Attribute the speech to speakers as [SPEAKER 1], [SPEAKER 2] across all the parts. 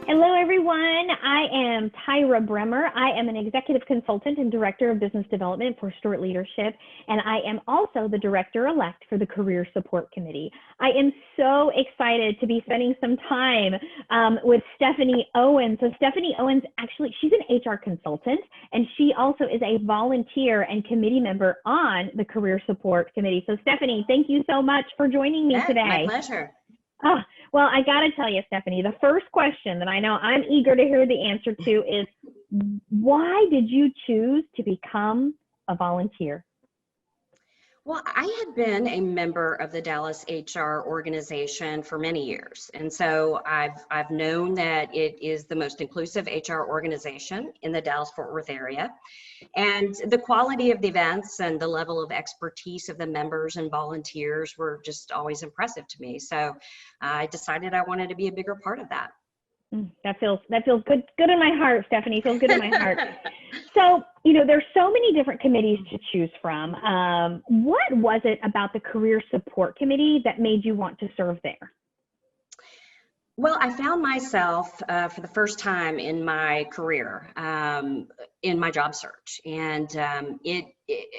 [SPEAKER 1] Hello, everyone. I am Tyra Bremer. I am an executive consultant and director of business development for Stewart Leadership, and I am also the director-elect for the Career Support Committee. I am so excited to be spending some time with Stephanie Owens. So Stephanie Owens, actually, she's an HR consultant, and she also is a volunteer and committee member on the Career Support Committee. So Stephanie, thank you so much for joining me today.
[SPEAKER 2] My pleasure.
[SPEAKER 1] Oh, well, I got to tell you, Stephanie, the first question that I know I'm eager to hear the answer to is, why did you choose to become a volunteer?
[SPEAKER 2] Well, I had been a member of the Dallas HR organization for many years. And so I've known that it is the most inclusive HR organization in the Dallas-Fort Worth area. And the quality of the events and the level of expertise of the members and volunteers were just always impressive to me. So I decided I wanted to be a bigger part of that.
[SPEAKER 1] That feels good in my heart, Stephanie. Feels good in my heart. So, you know, there's so many different committees to choose from. What was it about the Career Support Committee that made you want to serve there?
[SPEAKER 2] Well, I found myself for the first time in my career in my job search, and it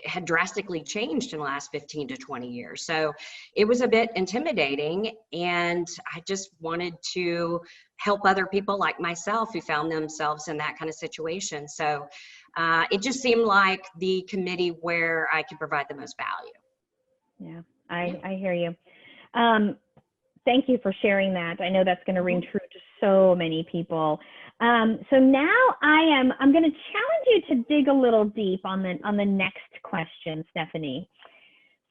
[SPEAKER 2] had drastically changed in the last 15 to 20 years. So it was a bit intimidating, and I just wanted to help other people like myself who found themselves in that kind of situation. So it just seemed like the committee where I could provide the most value.
[SPEAKER 1] Yeah, I hear you. Thank you for sharing that. I know that's going to ring true to so many people. So now I'm going to challenge you to dig a little deep on the next question, Stephanie.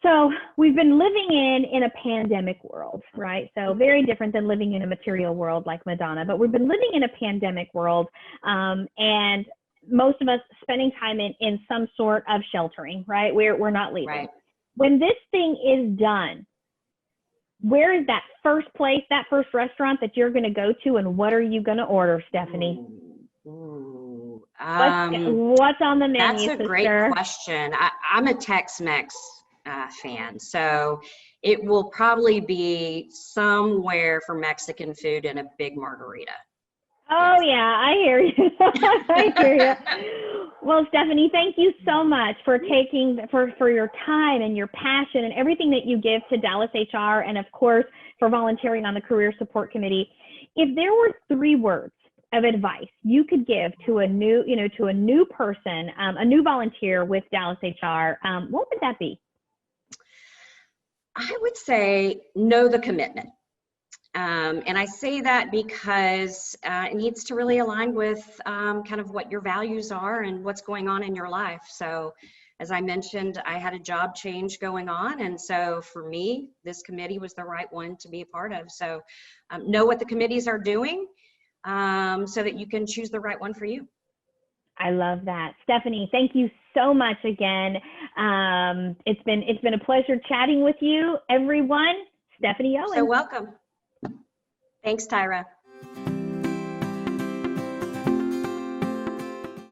[SPEAKER 1] So we've been living in a pandemic world, right? So very different than living in a material world like Madonna, but we've been living in a pandemic world, and most of us spending time in some sort of sheltering, right? We're not leaving.
[SPEAKER 2] Right.
[SPEAKER 1] When this thing is done, where is that first place, that first restaurant that you're going to go to, and what are you going to order, Stephanie? What's on the menu,
[SPEAKER 2] That's a
[SPEAKER 1] sister?
[SPEAKER 2] great question. I'm a Tex-Mex fan, so it will probably be somewhere for Mexican food and a big margarita.
[SPEAKER 1] Oh, yes. Yeah, I hear you. I hear you. Well, Stephanie, thank you so much for for your time and your passion and everything that you give to Dallas HR, and of course for volunteering on the Career Support Committee. If there were 3 words of advice you could give to a new person, a new volunteer with Dallas HR, what would that be?
[SPEAKER 2] I would say know the commitment. And I say that because it needs to really align with kind of what your values are and what's going on in your life. So as I mentioned, I had a job change going on. And so for me, this committee was the right one to be a part of. So know what the committees are doing so that you can choose the right one for you.
[SPEAKER 1] I love that. Stephanie, thank you so much again. It's been a pleasure chatting with you, everyone. Stephanie Owens.
[SPEAKER 2] So welcome. Thanks, Tyra.